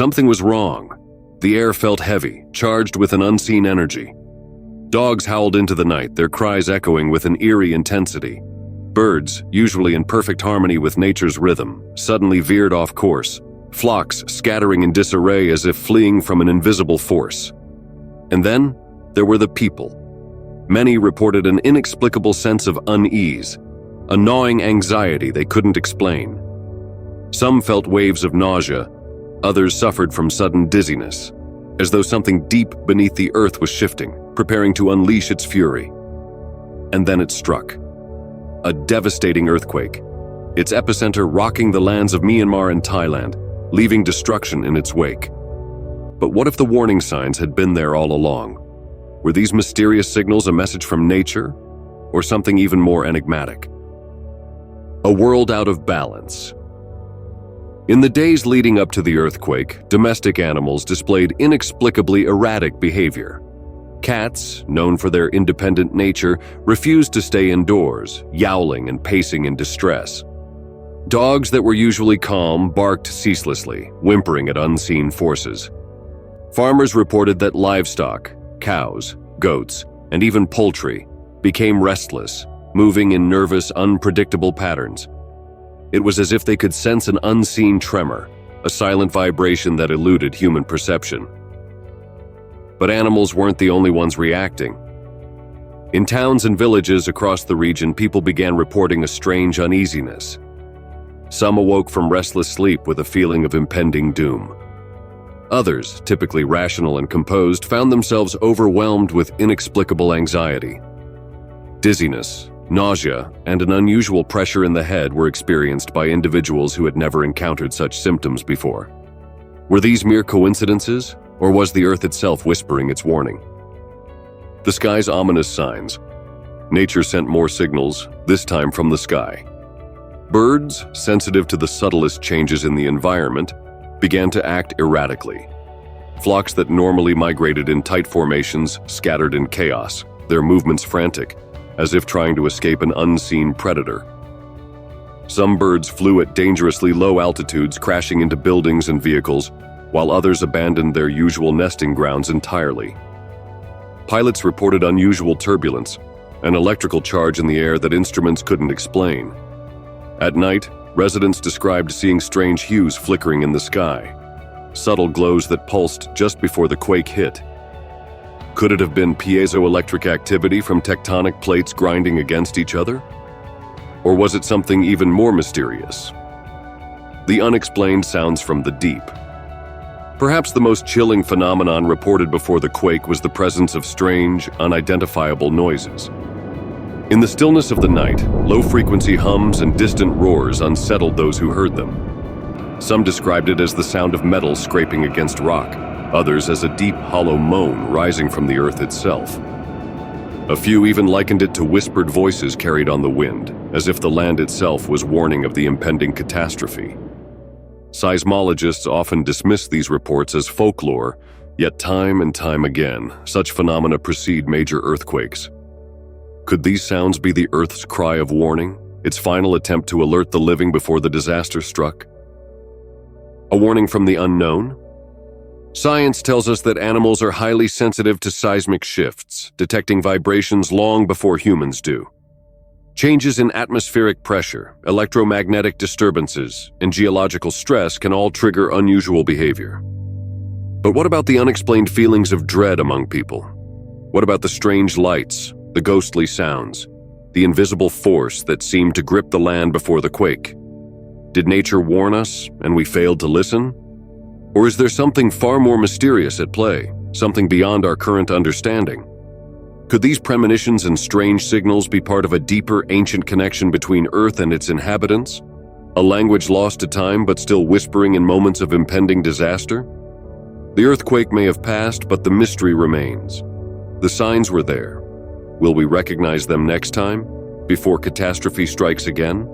Something was wrong. The air felt heavy, charged with an unseen energy. Dogs howled into the night, their cries echoing with an eerie intensity. Birds, usually in perfect harmony with nature's rhythm, suddenly veered off course, flocks scattering in disarray as if fleeing from an invisible force. And then, there were the people. Many reported an inexplicable sense of unease, a gnawing anxiety they couldn't explain. Some felt waves of nausea, others suffered from sudden dizziness, as though something deep beneath the earth was shifting, preparing to unleash its fury. And then it struck. A devastating earthquake, its epicenter rocking the lands of Myanmar and Thailand, leaving destruction in its wake. But what if the warning signs had been there all along? Were these mysterious signals a message from nature, or something even more enigmatic? A world out of balance. In the days leading up to the earthquake, domestic animals displayed inexplicably erratic behavior. Cats, known for their independent nature, refused to stay indoors, yowling and pacing in distress. Dogs that were usually calm barked ceaselessly, whimpering at unseen forces. Farmers reported that livestock, cows, goats, and even poultry, became restless, moving in nervous, unpredictable patterns. It was as if they could sense an unseen tremor, a silent vibration that eluded human perception. But animals weren't the only ones reacting. In towns and villages across the region, people began reporting a strange uneasiness. Some awoke from restless sleep with a feeling of impending doom. Others, typically rational and composed, found themselves overwhelmed with inexplicable anxiety. Dizziness, nausea, and an unusual pressure in the head were experienced by individuals who had never encountered such symptoms before. Were these mere coincidences, or was the earth itself whispering its warning? The sky's ominous signs. Nature sent more signals, this time from the sky. Birds, sensitive to the subtlest changes in the environment, began to act erratically. Flocks that normally migrated in tight formations scattered in chaos, their movements frantic, as if trying to escape an unseen predator. Some birds flew at dangerously low altitudes, crashing into buildings and vehicles, while others abandoned their usual nesting grounds entirely. Pilots reported unusual turbulence, an electrical charge in the air that instruments couldn't explain. At night, residents described seeing strange hues flickering in the sky, subtle glows that pulsed just before the quake hit. Could it have been piezoelectric activity from tectonic plates grinding against each other? Or was it something even more mysterious? The unexplained sounds from the deep. Perhaps the most chilling phenomenon reported before the quake was the presence of strange, unidentifiable noises. In the stillness of the night, low-frequency hums and distant roars unsettled those who heard them. Some described it as the sound of metal scraping against rock, others as a deep, hollow moan rising from the earth itself. A few even likened it to whispered voices carried on the wind, as if the land itself was warning of the impending catastrophe. Seismologists often dismiss these reports as folklore, yet time and time again, such phenomena precede major earthquakes. Could these sounds be the Earth's cry of warning, its final attempt to alert the living before the disaster struck? A warning from the unknown? Science tells us that animals are highly sensitive to seismic shifts, detecting vibrations long before humans do. Changes in atmospheric pressure, electromagnetic disturbances, and geological stress can all trigger unusual behavior. But what about the unexplained feelings of dread among people? What about the strange lights, the ghostly sounds, the invisible force that seemed to grip the land before the quake? Did nature warn us, and we failed to listen? Or is there something far more mysterious at play, something beyond our current understanding? Could these premonitions and strange signals be part of a deeper, ancient connection between Earth and its inhabitants? A language lost to time but still whispering in moments of impending disaster? The earthquake may have passed, but the mystery remains. The signs were there. Will we recognize them next time, before catastrophe strikes again?